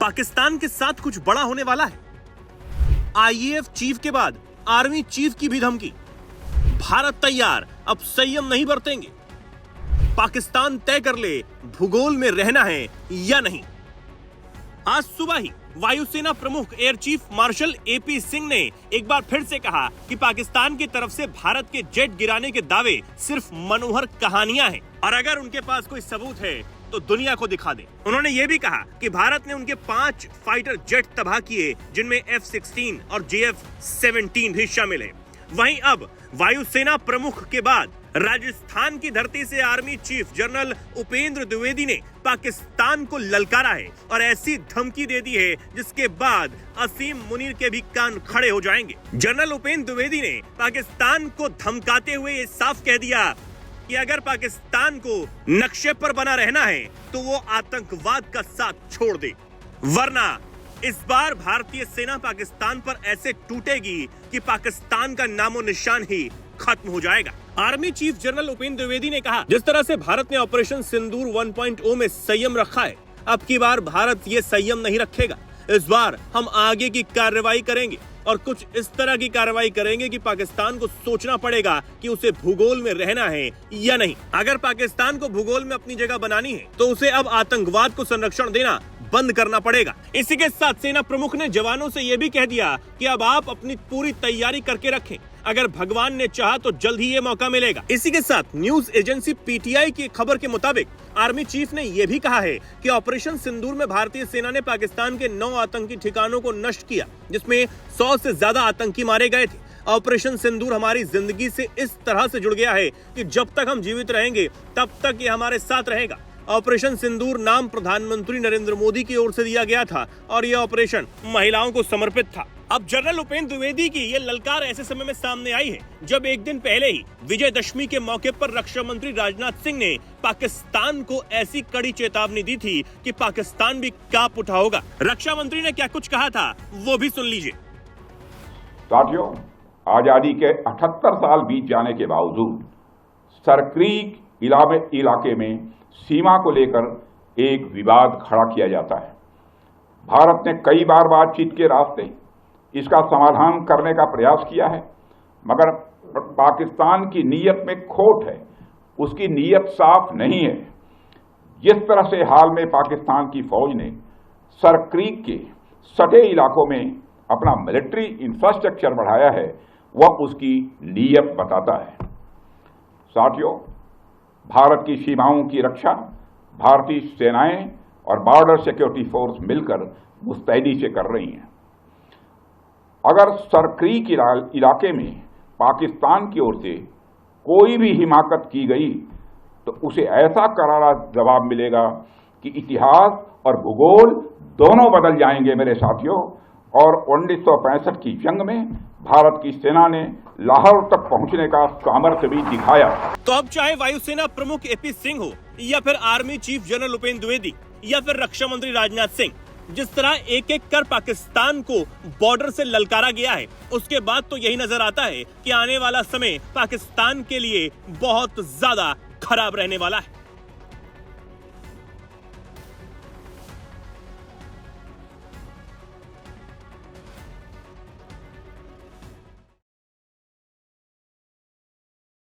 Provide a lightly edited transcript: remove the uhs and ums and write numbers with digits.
पाकिस्तान के साथ कुछ बड़ा होने वाला है। आईएएफ चीफ के बाद आर्मी चीफ की भी धमकी। भारत तैयार, अब संयम नहीं बरतेंगे। पाकिस्तान तय कर ले भूगोल में रहना है या नहीं। आज सुबह ही वायुसेना प्रमुख air chief marshal AP Singh ने एक बार फिर से कहा कि पाकिस्तान की तरफ से भारत के जेट गिराने के दावे सिर्फ मनोहर कहानियां हैं और अगर उनके पास कोई सबूत है तो दुनिया को दिखा दे। उन्होंने ये भी कहा कि भारत ने उनके 5 फाइटर जेट तबाह किए, जिनमें F-16 और JF-17 भी शामिल है। वहीं अब वायुसेना प्रमुख के बाद राजस्थान की धरती से army chief general Upendra Dwivedi ने पाकिस्तान को ललकारा है और ऐसी धमकी दे दी है जिसके बाद असीम मुनीर के भी कान खड़े हो जाएंगे। जनरल उपेंद्र द्विवेदी ने पाकिस्तान को धमकाते हुए ये साफ कह दिया कि अगर पाकिस्तान को नक्शे पर बना रहना है तो वो आतंकवाद का साथ छोड़ दे, वरना इस बार भारतीय सेना पाकिस्तान पर ऐसे टूटेगी कि पाकिस्तान का नामो निशान ही खत्म हो जाएगा। Army chief general Upendra Dwivedi ने कहा, जिस तरह से भारत ने ऑपरेशन सिंदूर 1.0 में संयम रखा है, अब की बार भारत ये संयम नहीं रखेगा। इस बार हम आगे की कार्रवाई करेंगे और कुछ इस तरह की कार्रवाई करेंगे कि पाकिस्तान को सोचना पड़ेगा कि उसे भूगोल में रहना है या नहीं। अगर पाकिस्तान को भूगोल में अपनी जगह बनानी है तो उसे अब आतंकवाद को संरक्षण देना बंद करना पड़ेगा। इसी के साथ सेना प्रमुख ने जवानों से यह भी कह दिया कि अब आप अपनी पूरी तैयारी करके रखें, अगर भगवान ने चाहा तो जल्द ही ये मौका मिलेगा। इसी के साथ न्यूज एजेंसी पीटीआई की खबर के मुताबिक आर्मी चीफ ने यह भी कहा है कि ऑपरेशन सिंदूर में भारतीय सेना ने पाकिस्तान के 9 आतंकी ठिकानों को नष्ट किया, जिसमें 100 से ज्यादा आतंकी मारे गए थे। ऑपरेशन सिंदूर हमारी जिंदगी से इस तरह से जुड़ गया है कि जब तक हम जीवित रहेंगे तब तक ये हमारे साथ रहेगा। ऑपरेशन सिंदूर नाम प्रधानमंत्री नरेंद्र मोदी की ओर से दिया गया था और यह ऑपरेशन महिलाओं को समर्पित था। अब जनरल उपेंद्र द्विवेदी की ये ललकार ऐसे समय में सामने आई है जब एक दिन पहले ही विजयदशमी के मौके पर रक्षा मंत्री राजनाथ सिंह ने पाकिस्तान को ऐसी कड़ी चेतावनी दी थी कि पाकिस्तान भी कांप उठा होगा। रक्षा मंत्री ने क्या कुछ कहा था वो भी सुन लीजिए। साथियों, आजादी के 78 साल बीत जाने के बावजूद सरक्रीक इलाके में सीमा को लेकर एक विवाद खड़ा किया जाता है। भारत ने कई बार बातचीत के रास्ते इसका समाधान करने का प्रयास किया है, मगर पाकिस्तान की नीयत में खोट है, उसकी नीयत साफ नहीं है। जिस तरह से हाल में पाकिस्तान की फौज ने सरक्रीक के सटे इलाकों में अपना मिलिट्री इंफ्रास्ट्रक्चर बढ़ाया है, वह उसकी नीयत बताता है। साथियों, भारत की सीमाओं की रक्षा भारतीय सेनाएं और बॉर्डर सिक्योरिटी फोर्स मिलकर मुस्तैदी से कर रही हैं। अगर सरक्रीक इलाके में पाकिस्तान की ओर से कोई भी हिमाकत की गई तो उसे ऐसा करारा जवाब मिलेगा कि इतिहास और भूगोल दोनों बदल जाएंगे मेरे साथियों। और 1965 की जंग में भारत की सेना ने लाहौर तक पहुंचने का सामर्थ्य भी दिखाया। तो अब चाहे वायुसेना प्रमुख एपी सिंह हो या फिर army chief general Upendra Dwivedi या फिर रक्षा मंत्री राजनाथ सिंह, जिस तरह एक एक कर पाकिस्तान को बॉर्डर से ललकारा गया है, उसके बाद तो यही नजर आता है कि आने वाला समय पाकिस्तान के लिए बहुत ज्यादा खराब रहने वाला है।